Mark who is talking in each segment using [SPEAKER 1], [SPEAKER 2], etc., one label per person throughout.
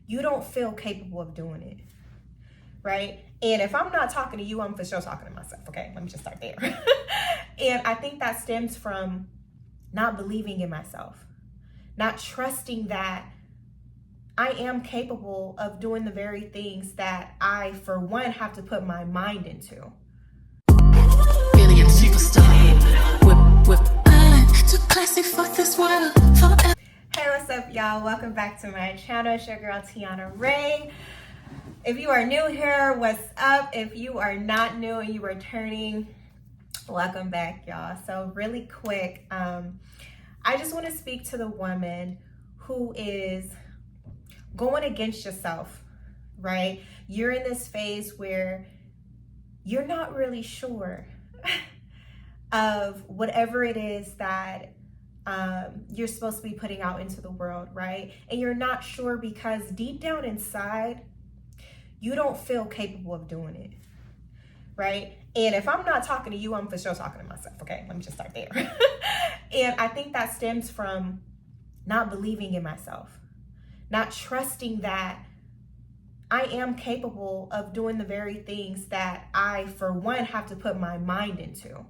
[SPEAKER 1] you don't feel capable of doing it, right? And if I'm not talking to you, I'm for sure talking to myself, okay? Let me just start there. And I think that stems from not believing in myself, not trusting that I am capable of doing the very things that I, for one, have to put my mind into.
[SPEAKER 2] Alien superstar. Whip, too classy for this world. Forever.
[SPEAKER 1] Hey, what's up, y'all? Welcome back to my channel. It's your girl, Tiana Ray. If you are new here, what's up? If you are not new and you are returning, welcome back, y'all. So really quick, I just want to speak to the woman who is going against yourself, right? You're in this phase where you're not really sure of whatever it is that you're supposed to be putting out into the world, right? And you're not sure because deep down inside, you don't feel capable of doing it, right? And if I'm not talking to you, I'm for sure talking to myself, okay? Let me just start there. And I think that stems from not believing in myself, not trusting that I am capable of doing the very things that I, for one, have to put my mind into,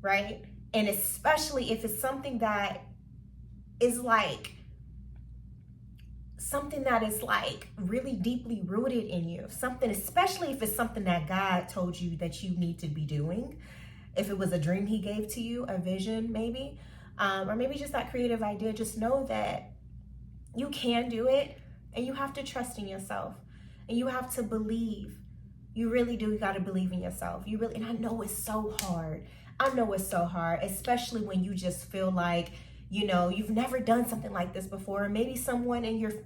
[SPEAKER 1] right? And especially if it's something that is like really deeply rooted in you, something, especially if it's something that God told you that you need to be doing. If it was a dream he gave to you, a vision maybe, or maybe just that creative idea, just know that you can do it, and you have to trust in yourself, and you have to believe. You really do. You got to believe in yourself. And I know it's so hard. Especially when you just feel like, you know, you've never done something like this before. Or maybe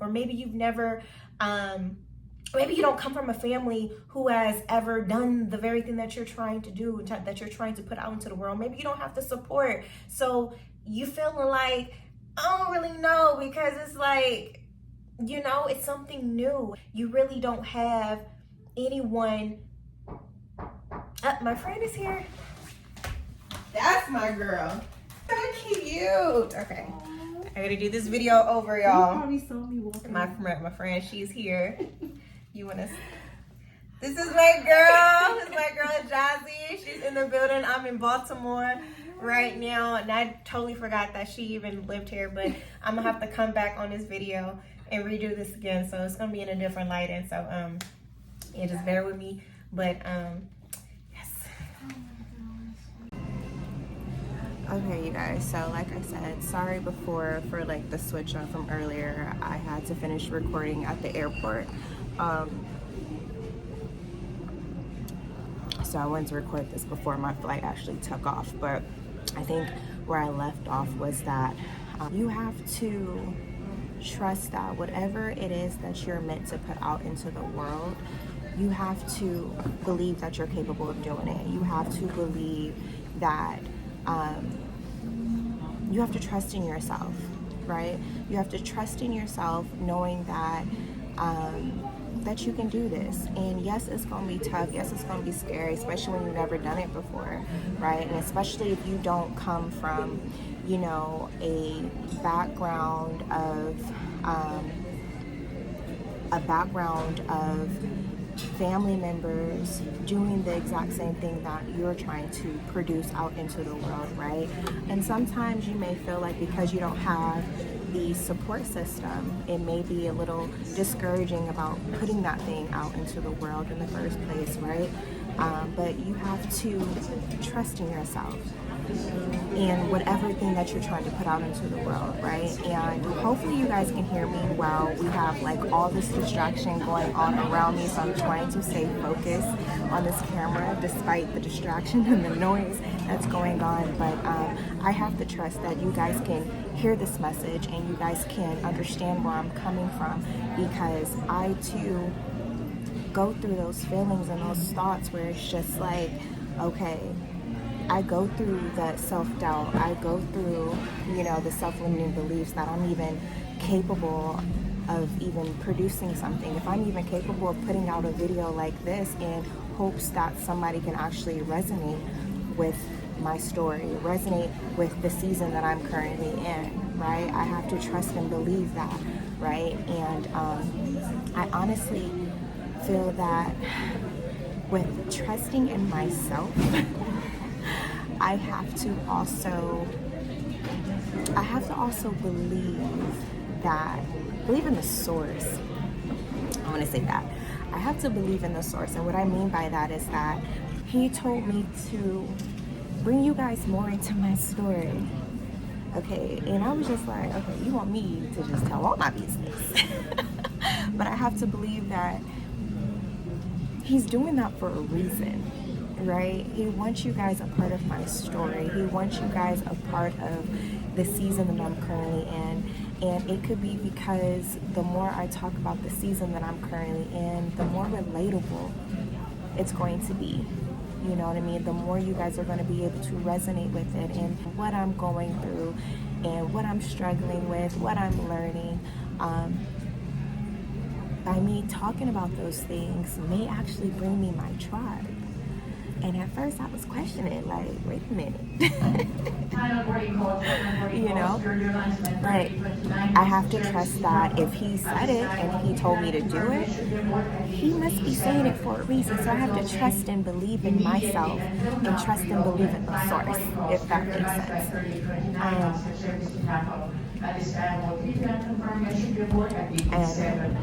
[SPEAKER 1] maybe you've never, maybe you don't come from a family who has ever done the very thing that you're trying to do, that you're trying to put out into the world. Maybe you don't have the support. So you feeling like, I don't really know, because it's like, you know, it's something new. You really don't have anyone. My friend is here. That's my girl. So cute. Okay. I gotta do this video over, y'all.
[SPEAKER 3] You probably saw me walking.
[SPEAKER 1] My friend, she's here. You wanna? This is my girl. This is my girl Jazzy. She's in the building. I'm in Baltimore right now, and I totally forgot that she even lived here. But I'm gonna have to come back on this video and redo this again. So it's gonna be in a different light, and so yeah, just bear with me. But yes. Okay, you guys, so like I said, sorry before for like the switch up from earlier. I had to finish recording at the airport. So I wanted to record this before my flight actually took off. But I think where I left off was that you have to trust that whatever it is that you're meant to put out into the world, you have to believe that you're capable of doing it. You have to believe that you have to trust in yourself, right? You have to trust in yourself, knowing that that you can do this. And yes, it's gonna be tough. Yes, it's gonna be scary, especially when you've never done it before, right? And especially if you don't come from, you know, a background of family members doing the exact same thing that you're trying to produce out into the world, right? And sometimes you may feel like because you don't have the support system, it may be a little discouraging about putting that thing out into the world in the first place, right? But you have to trust in yourself and whatever thing that you're trying to put out into the world, right? And hopefully you guys can hear me while we have like all this distraction going on around me, so I'm trying to stay focused on this camera despite the distraction and the noise that's going on. But I have to trust that you guys can hear this message and you guys can understand where I'm coming from, because I too go through those feelings and those thoughts where it's just like, okay, I go through the self-doubt, I go through, you know, the self-limiting beliefs that I'm even capable of even producing something, if I'm even capable of putting out a video like this in hopes that somebody can actually resonate with my story, resonate with the season that I'm currently in, right? I have to trust and believe that, right? And honestly feel that with trusting in myself, I have to also believe in the source. I want to say that. I have to believe in the source. And what I mean by that is that he told me to bring you guys more into my story. Okay, and I was just like, okay, you want me to just tell all my business. But I have to believe that he's doing that for a reason, right? He wants you guys a part of my story. He wants you guys a part of the season that I'm currently in. And it could be because the more I talk about the season that I'm currently in, the more relatable it's going to be. You know what I mean? The more you guys are going to be able to resonate with it and what I'm going through and what I'm struggling with, what I'm learning. By me talking about those things may actually bring me my tribe. And at first I was questioning, like, wait a minute. You know? But I have to trust that if he said it and he told me to do it, he must be saying it for a reason. So I have to trust and believe in myself and trust and believe in the source, if that makes sense. And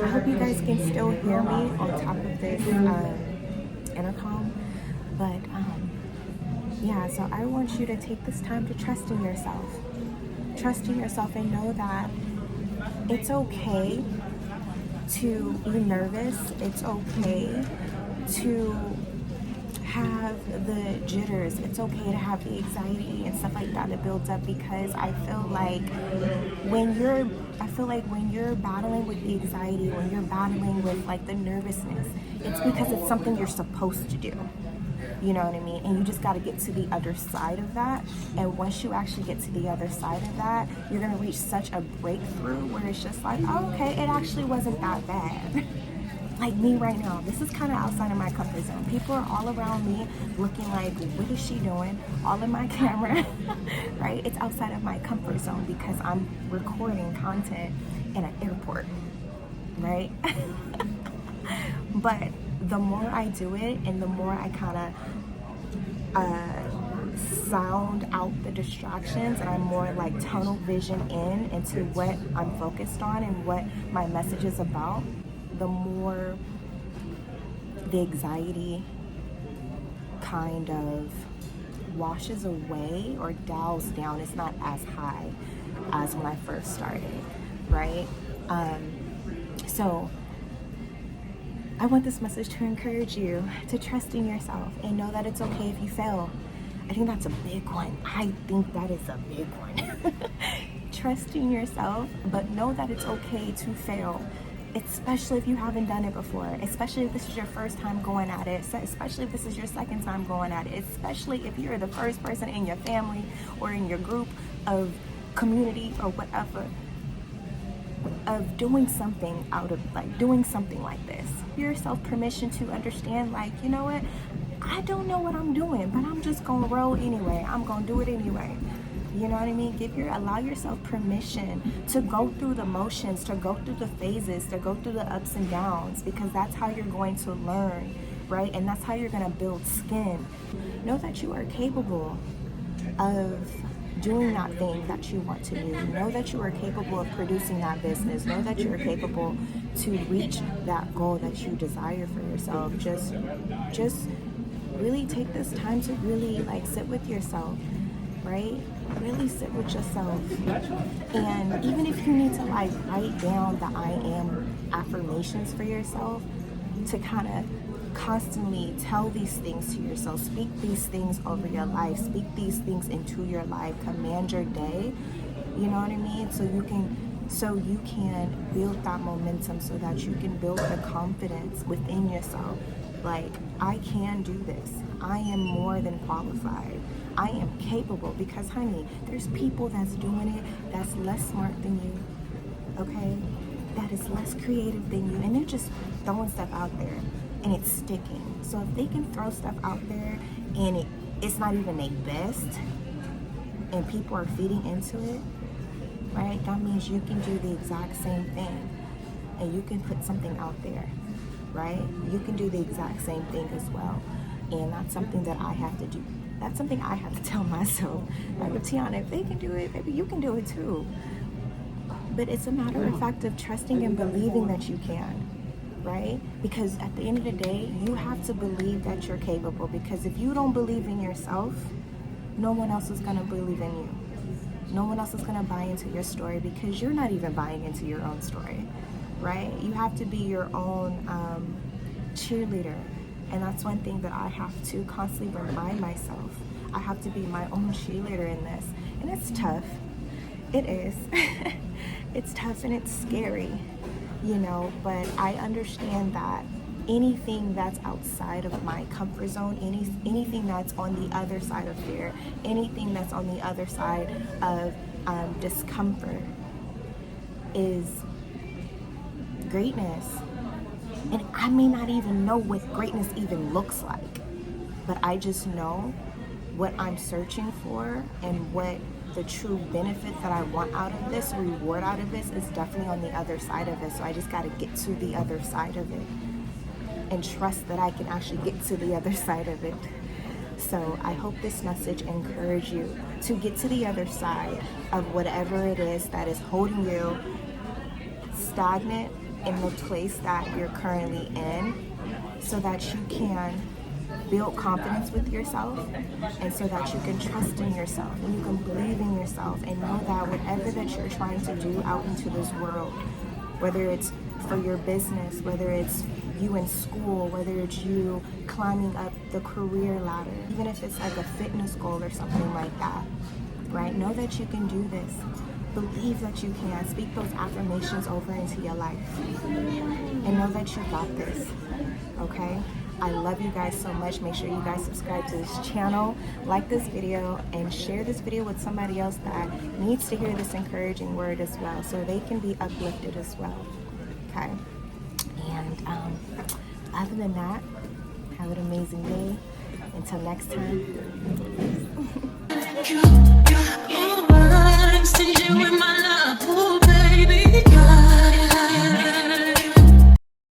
[SPEAKER 1] I hope you guys can still hear me on top of this intercom. But yeah, so I want you to take this time to trust in yourself. Trust in yourself and know that it's okay to be nervous. It's okay to have the jitters. It's okay to have the anxiety and stuff like that that builds up, because I feel like when you're battling with the anxiety, when you're battling with like the nervousness, it's because it's something you're supposed to do. You know what I mean? And you just got to get to the other side of that. And once you actually get to the other side of that, you're going to reach such a breakthrough where it's just like, oh, okay, it actually wasn't that bad. Like me right now, this is kind of outside of my comfort zone. People are all around me looking like, what is she doing? All in my camera, right? It's outside of my comfort zone because I'm recording content in an airport, right? But the more I do it and the more I kind of sound out the distractions and I'm more like tunnel vision into what I'm focused on and what my message is about, the more the anxiety kind of washes away or dials down. It's not as high as when I first started, right? So I want this message to encourage you to trust in yourself and know that it's okay if you fail. I think that's a big one. I think that is a big one. Trust in yourself, but know that it's okay to fail, especially if you haven't done it before, especially if this is your first time going at it, especially if this is your second time going at it, especially if you're the first person in your family or in your group of community or whatever of doing something like this. Give yourself permission to understand, like, you know what, I don't know what I'm doing, but I'm just gonna roll anyway. I'm gonna do it anyway. You know what I mean? Allow yourself permission to go through the motions, to go through the phases, to go through the ups and downs, because that's how you're going to learn, right? And that's how you're gonna build skin. Know that you are capable of doing that thing that you want to do. Know that you are capable of producing that business. Know that you are capable to reach that goal that you desire for yourself. Just really take this time to really like sit with yourself, right? Really sit with yourself. And even if you need to like write down the I am affirmations for yourself, to kind of constantly tell these things to yourself, speak these things over your life, speak these things into your life, command your day, you know what I mean? So you can build that momentum, so that you can build the confidence within yourself. Like, I can do this. I am more than qualified. I am capable, because honey, there's people that's doing it that's less smart than you, okay? That is less creative than you, and they're just throwing stuff out there and it's sticking. So if they can throw stuff out there and it's not even their best and people are feeding into it, right? That means you can do the exact same thing. and you can put something out there, right? You can do the exact same thing as well. And that's something that I have to do. That's something I have to tell myself. Like, Tiana, if they can do it, maybe you can do it too. But it's a matter of fact of trusting and believing that you can, right? Because at the end of the day, you have to believe that you're capable. Because if you don't believe in yourself, no one else is going to believe in you. No one else is going to buy into your story, because you're not even buying into your own story, right? You have to be your own cheerleader. And that's one thing that I have to constantly remind myself. I have to be my own cheerleader in this. And it's tough. It is. It's tough and it's scary, you know, but I understand that anything that's outside of my comfort zone, anything that's on the other side of fear, anything that's on the other side of discomfort is greatness. And I may not even know what greatness even looks like, but I just know what I'm searching for and what the true benefit that I want out of this, reward out of this, is definitely on the other side of it. So I just got to get to the other side of it and trust that I can actually get to the other side of it. So I hope this message encouraged you to get to the other side of whatever it is that is holding you stagnant in the place that you're currently in, so that you can build confidence with yourself, and so that you can trust in yourself and you can believe in yourself and know that whatever that you're trying to do out into this world, whether it's for your business, whether it's you in school, whether it's you climbing up the career ladder, even if it's like a fitness goal or something like that, right? Know that you can do this. Believe that you can. Speak those affirmations over into your life. And know that you got this, okay? I love you guys so much. Make sure you guys subscribe to this channel, like this video, and share this video with somebody else that needs to hear this encouraging word as well, so they can be uplifted as well, okay? And other than that, have an amazing day. Until next time.